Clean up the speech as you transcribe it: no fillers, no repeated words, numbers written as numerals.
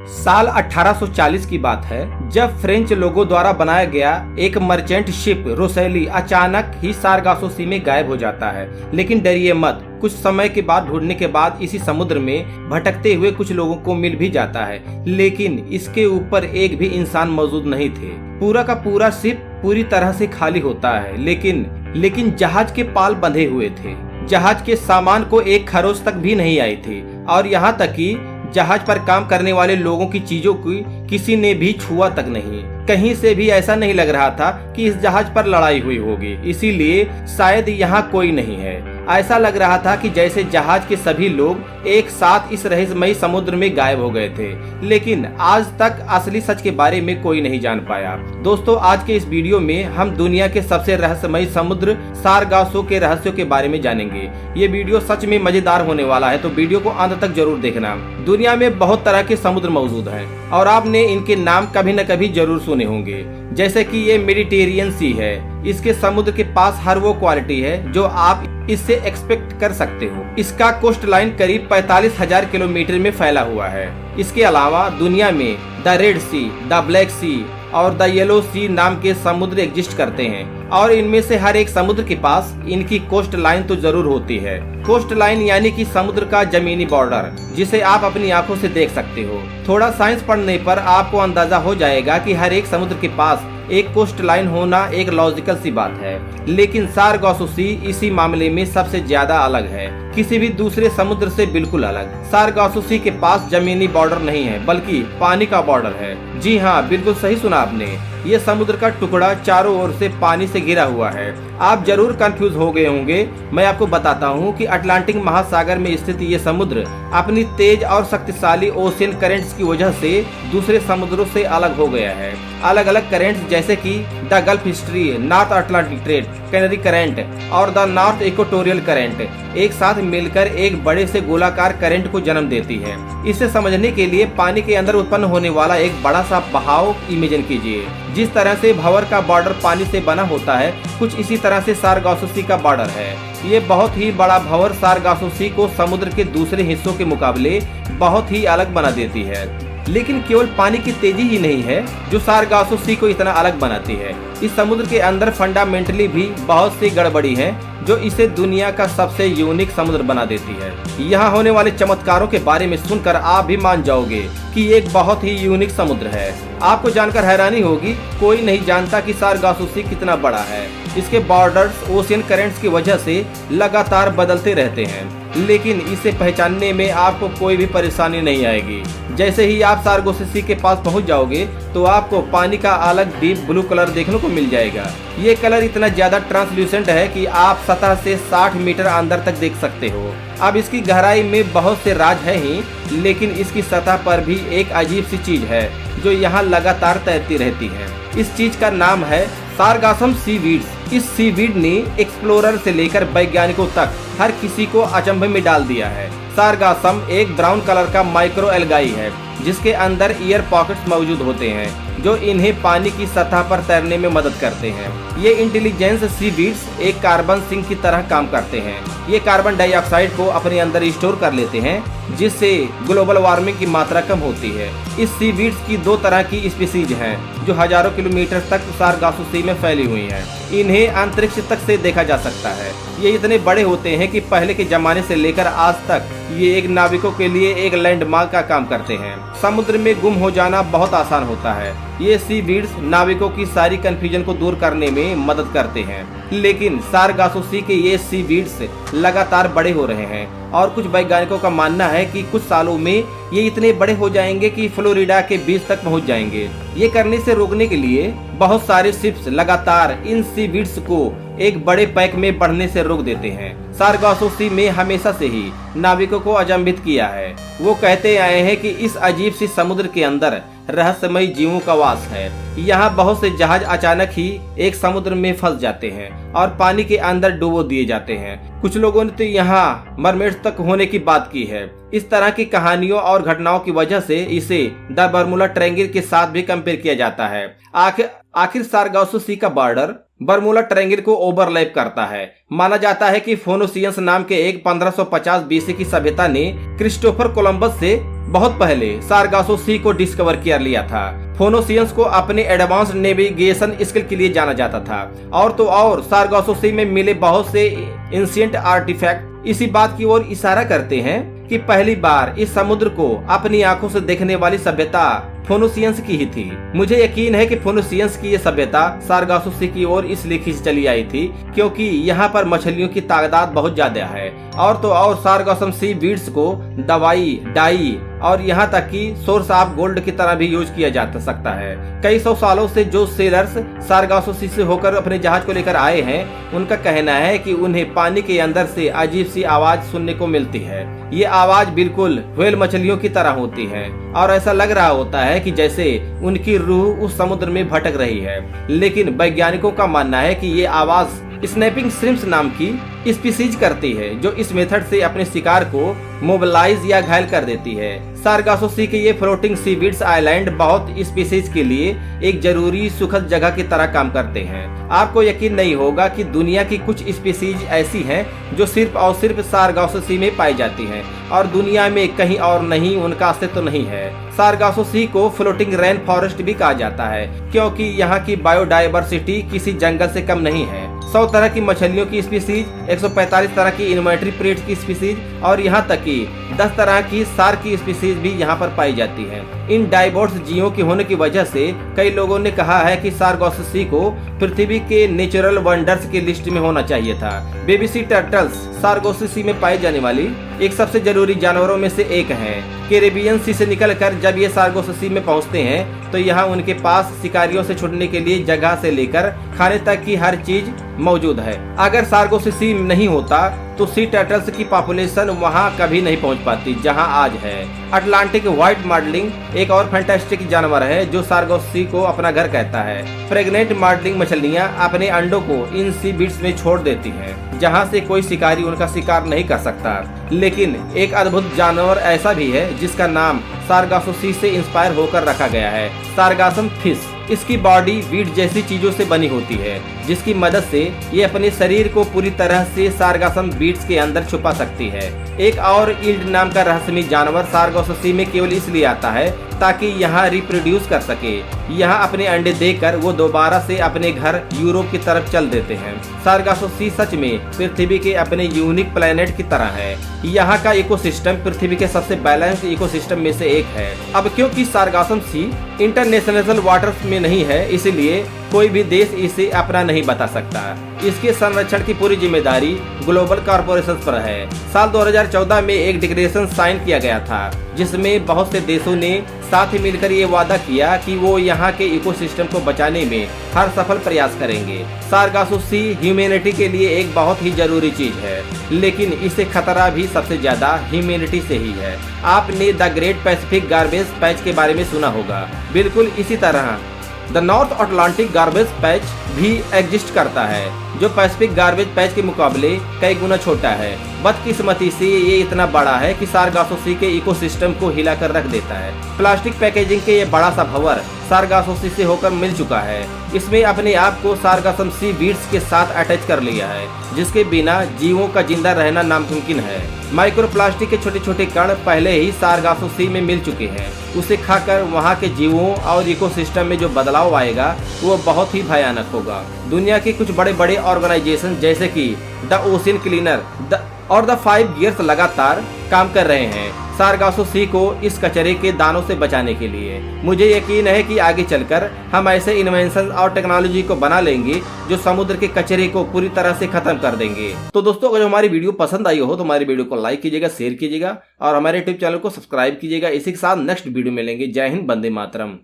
साल 1840 की बात है, जब फ्रेंच लोगों द्वारा बनाया गया एक मर्चेंट शिप रोसेली अचानक ही सारगासो सी में गायब हो जाता है। लेकिन डरिए मत, कुछ समय के बाद ढूंढने के बाद इसी समुद्र में भटकते हुए कुछ लोगों को मिल भी जाता है, लेकिन इसके ऊपर एक भी इंसान मौजूद नहीं थे। पूरा का पूरा शिप पूरी तरह से खाली होता है, लेकिन जहाज के पाल बंधे हुए थे। जहाज के सामान को एक खरोच तक भी नहीं आई थी, और यहाँ तक कि जहाज पर काम करने वाले लोगों की चीजों की किसी ने भी छुआ तक नहीं। कहीं से भी ऐसा नहीं लग रहा था कि इस जहाज पर लड़ाई हुई होगी, इसीलिए शायद यहाँ कोई नहीं है। ऐसा लग रहा था कि जैसे जहाज के सभी लोग एक साथ इस रहस्यमयी समुद्र में गायब हो गए थे। लेकिन आज तक असली सच के बारे में कोई नहीं जान पाया। दोस्तों, आज के इस वीडियो में हम दुनिया के सबसे रहस्यमयी समुद्र सारगासो के रहस्यों के बारे में जानेंगे। ये वीडियो सच में मजेदार होने वाला है, तो वीडियो को अंत तक जरूर देखना। दुनिया में बहुत तरह के समुद्र मौजूद हैं और आपने इनके नाम कभी न कभी जरूर सुने होंगे। जैसे कि ये मेडिटेरियन सी है, इसके समुद्र के पास हर वो क्वालिटी है जो आप इससे एक्सपेक्ट कर सकते हो। इसका कोस्ट लाइन करीब 45,000 किलोमीटर में फैला हुआ है। इसके अलावा दुनिया में the Red Sea, the Black Sea और द येलो सी नाम के समुद्र एग्जिस्ट करते हैं, और इनमें से हर एक समुद्र के पास इनकी कोस्ट लाइन तो जरूर होती है। कोस्ट लाइन यानी कि समुद्र का जमीनी बॉर्डर, जिसे आप अपनी आंखों से देख सकते हो। थोड़ा साइंस पढ़ने पर आपको अंदाजा हो जाएगा कि हर एक समुद्र के पास एक कोस्ट लाइन होना एक लॉजिकल सी बात है। लेकिन सारगासो सी इसी मामले में सबसे ज्यादा अलग है, किसी भी दूसरे समुद्र से बिल्कुल अलग। सारगासो सी के पास जमीनी बॉर्डर नहीं है, बल्कि पानी का बॉर्डर है। जी हाँ, बिल्कुल सही सुना आपने। ये समुद्र का टुकड़ा चारों ओर से पानी से घिरा हुआ है। आप जरूर कंफ्यूज हो गए होंगे। मैं आपको बताता हूँ कि अटलांटिक महासागर में स्थित ये समुद्र अपनी तेज और शक्तिशाली ओशियन करेंट्स की वजह से दूसरे समुद्रों से अलग हो गया है। अलग अलग करेंट्स जैसे कि the gulf history, north Atlantic trade, canary current और द नॉर्थ इक्वेटोरियल करेंट एक साथ मिलकर एक बड़े से गोलाकार करंट को जन्म देती है। इसे समझने के लिए पानी के अंदर उत्पन्न होने वाला एक बड़ा सा बहाव इमेजिन कीजिए। जिस तरह से भंवर का बॉर्डर पानी से बना होता है, कुछ इसी तरह से सारगासो सी का बॉर्डर है। ये बहुत ही बड़ा भंवर सारगासो सी को समुद्र के दूसरे हिस्सों के मुकाबले बहुत ही अलग बना देती है। लेकिन केवल पानी की तेजी ही नहीं है जो सारगासो सी को इतना अलग बनाती है। इस समुद्र के अंदर फंडामेंटली भी बहुत सी गड़बड़ी है जो इसे दुनिया का सबसे यूनिक समुद्र बना देती है। यहाँ होने वाले चमत्कारों के बारे में सुनकर आप भी मान जाओगे कि ये एक बहुत ही यूनिक समुद्र है। आपको जानकर हैरानी होगी, कोई नहीं जानता कि सारगासो सी कितना बड़ा है। इसके बॉर्डर्स ओशियन करेंट्स की वजह से लगातार बदलते रहते हैं, लेकिन इसे पहचानने में आपको कोई भी परेशानी नहीं आएगी। जैसे ही आप सारगासो सी के पास पहुंच जाओगे तो आपको पानी का अलग डीप ब्लू कलर देखने को मिल जाएगा। ये कलर इतना ज्यादा ट्रांसल्यूसेंट है कि आप सतह से 60 मीटर अंदर तक देख सकते हो। अब इसकी गहराई में बहुत से राज है ही, लेकिन इसकी सतह पर भी एक अजीब सी चीज है जो यहाँ लगातार तैरती रहती है। इस चीज का नाम है सारगासम सीवीड्स। इस सीवीड ने एक्सप्लोरर से लेकर वैज्ञानिकों तक हर किसी को अचंभे में डाल दिया है। सारगासम एक ब्राउन कलर का माइक्रो एल्गाई है जिसके अंदर ईयर पॉकेट्स मौजूद होते हैं जो इन्हें पानी की सतह पर तैरने में मदद करते हैं। ये इंटेलिजेंस सीवीड्स एक कार्बन सिंक की तरह काम करते हैं। ये कार्बन डाइऑक्साइड को अपने अंदर स्टोर कर लेते हैं, जिससे ग्लोबल वार्मिंग की मात्रा कम होती है। इस सीवीड्स की दो तरह की स्पीसीज हैं जो हजारों किलोमीटर तक सारगासो सी में फैली हुई हैं। इन्हें अंतरिक्ष तक से देखा जा सकता है। ये इतने बड़े होते हैं कि पहले के जमाने से लेकर आज तक ये एक नाविकों के लिए एक लैंडमार्क का काम करते हैं। समुद्र में गुम हो जाना बहुत आसान होता है। ये सीवीड्स नाविकों की सारी कंफ्यूजन को दूर करने में मदद करते हैं। लेकिन सारगासो सी के ये सीवीड्स लगातार बड़े हो रहे हैं और कुछ वैज्ञानिकों का मानना है कि कुछ सालों में ये इतने बड़े हो जाएंगे कि फ्लोरिडा के बीच तक पहुंच जाएंगे। ये करने से रोकने के लिए बहुत सारे शिप्स लगातार इन सीवीड्स को एक बड़े पैक में बढ़ने से रोक देते हैं। सारगासो सी में हमेशा से ही नाविकों को अचंभित किया है। वो कहते आए हैं कि इस अजीब सी समुद्र के अंदर रहस्यमयी जीवों का वास है। यहाँ बहुत से जहाज अचानक ही एक समुद्र में फंस जाते हैं और पानी के अंदर डुबो दिए जाते हैं। कुछ लोगों ने तो यहाँ मरमेड्स तक होने की बात की है। इस तरह की कहानियों और घटनाओं की वजह से इसे द बर्मुडा ट्रायंगल के साथ भी कंपेयर किया जाता है। आखिर सारगासो सी का बॉर्डर बर्मुडा ट्रायंगल को ओवरलैप करता है, माना जाता है कि फोनोसियंस नाम के एक 1550 बीसी की सभ्यता ने क्रिस्टोफर कोलंबस से बहुत पहले सारगासो सी को डिस्कवर कर लिया था। फोनोसियंस को अपने एडवांस नेविगेशन स्किल के लिए जाना जाता था। और तो और सारगासो सी में मिले बहुत से एंशिएंट आर्टिफैक्ट इसी बात की ओर इशारा करते हैं कि पहली बार इस समुद्र को अपनी आंखों से देखने वाली सभ्यता फोनोसियंस की ही थी। मुझे यकीन है कि फोनोसियंस की ये सभ्यता सारगासो सी की ओर इसलिए खींच चली आई थी क्योंकि यहाँ पर मछलियों की तादाद बहुत ज्यादा है। और तो और सारगासो सी बीड्स को दवाई, डाई और यहाँ तक कि सोर्स ऑफ गोल्ड की तरह भी यूज किया जा सकता है। कई सौ सालों से जो सेलर्स सारगासो सी से होकर अपने जहाज को लेकर आए हैं, उनका कहना है कि उन्हें पानी के अंदर से अजीब सी आवाज सुनने को मिलती है। ये आवाज बिल्कुल व्हेल मछलियों की तरह होती है और ऐसा लग रहा होता है कि जैसे उनकी रूह उस समुद्र में भटक रही है। लेकिन वैज्ञानिकों का मानना है कि ये आवाज स्नैपिंग श्रिम्प्स नाम की स्पीसीज करती है, जो इस मेथड से अपने शिकार को मोबिलाइज या घायल कर देती है। सारगासो सी के ये फ्लोटिंग सीवीड्स आइलैंड बहुत स्पीसीज के लिए एक जरूरी सुखद जगह की तरह काम करते हैं। आपको यकीन नहीं होगा कि दुनिया की कुछ स्पीसीज ऐसी हैं जो सिर्फ और सिर्फ सारगासो सी में पाई जाती हैं और दुनिया में कहीं और नहीं उनका अस्तित्व नहीं है। सारगासो सी को फ्लोटिंग रेन फॉरेस्ट भी कहा जाता है क्योंकि यहाँ की बायोडायवर्सिटी किसी जंगल से कम नहीं है। 100 तरह की मछलियों की स्पीसीज, 145 तरह की इन्वर्टिब्रेट्स की स्पीसीज और यहाँ तक कि 10 तरह की शार्क की स्पीसीज भी यहाँ पर पाई जाती हैं। इन डाइवर्स जीवों के होने की वजह से कई लोगों ने कहा है कि सारगासो सी को पृथ्वी के नेचुरल वंडर्स की लिस्ट में होना चाहिए था। बेबी सी टर्टल्स सारगासो सी में पाई जाने वाली एक सबसे जरूरी जानवरों में से एक हैं। कैरेबियन सी से निकलकर जब ये सारगासो सी में पहुंचते हैं तो यहाँ उनके पास शिकारियों से छुटने के लिए जगह से लेकर खाने तक की हर चीज मौजूद है। अगर सारगासो सी नहीं होता तो सी टर्टल्स की पॉपुलेशन वहाँ कभी नहीं पहुँच पाती जहाँ आज है। अटलांटिक व्हाइट मॉडलिंग एक और फैंटास्टिक जानवर है जो सारगासो सी को अपना घर कहता है। प्रेग्नेंट मॉडलिंग मछलियाँ अपने अंडों को इन सी बीड्स में छोड़ देती हैं, जहाँ से कोई शिकारी उनका शिकार नहीं कर सकता। लेकिन एक अद्भुत जानवर ऐसा भी है जिसका नाम सारगासो सी से इंस्पायर होकर रखा गया है, सारगासम फिश। इसकी बॉडी वीड जैसी चीजों से बनी होती है जिसकी मदद से ये अपने शरीर को पूरी तरह से सारगासम बीड्स के अंदर छुपा सकती है। एक और ईल्ड नाम का रहस्यमय जानवर सारगासो सी में केवल इसलिए आता है ताकि यहाँ रिप्रोड्यूस कर सके। यहाँ अपने अंडे देकर वो दोबारा से अपने घर यूरोप की तरफ चल देते हैं। सारगासो सी सच में पृथ्वी के अपने यूनिक प्लेनेट की तरह है। यहाँ का इकोसिस्टम पृथ्वी के सबसे बैलेंस इकोसिस्टम में से एक है। अब क्योंकि सारगासम सी इंटरनेशनल वाटर्स में नहीं है, इसलिए कोई भी देश इसे अपना नहीं बता सकता। इसके संरक्षण की पूरी जिम्मेदारी ग्लोबल कॉर्पोरेशन पर है। साल 2014 में एक डिक्लेरेशन साइन किया गया था जिसमें बहुत से देशों ने साथ ही मिलकर ये वादा किया कि वो यहाँ के इकोसिस्टम को बचाने में हर सफल प्रयास करेंगे। सारगासो सी ह्यूमैनिटी के लिए एक बहुत ही जरूरी चीज है, लेकिन इसे खतरा भी सबसे ज्यादा ह्यूमैनिटी से ही है। आपने the great Pacific garbage patch के बारे में सुना होगा। बिल्कुल इसी तरह the north Atlantic garbage patch भी एग्जिस्ट करता है जो पैसिफिक गार्बेज पैच के मुकाबले कई गुना छोटा है। बदकिस्मती से ये इतना बड़ा है कि सारगासो सी के इकोसिस्टम को हिलाकर रख देता है। प्लास्टिक पैकेजिंग के ये बड़ा सा भंवर सारगासो सी से होकर मिल चुका है। इसमें अपने आप को सारगासम सी बीड्स के साथ अटैच कर लिया है जिसके बिना जीवों का जिंदा रहना नामुमकिन है। माइक्रोप्लास्टिक के छोटे छोटे कण पहले ही सारगासो सी में मिल चुके हैं। उसे खाकर वहाँ के जीवों और इकोसिस्टम में जो बदलाव आएगा वो बहुत ही भयानक होगा। दुनिया के कुछ बड़े बड़े ऑर्गेनाइजेशन जैसे कि द ओशियन क्लीनर और द 5 गियर्स लगातार काम कर रहे हैं सारगासो सी को इस कचरे के दानों से बचाने के लिए। मुझे यकीन है कि आगे चलकर हम ऐसे इन्वेंशन और टेक्नोलॉजी को बना लेंगे जो समुद्र के कचरे को पूरी तरह से खत्म कर देंगे। तो दोस्तों, अगर हमारी वीडियो पसंद आई हो तो हमारी वीडियो को लाइक कीजिएगा, शेयर कीजिएगा और हमारे यूट्यूब चैनल को सब्सक्राइब कीजिएगा। इसी के साथ नेक्स्ट वीडियो में मिलेंगे। जय हिंद, वंदे मातरम।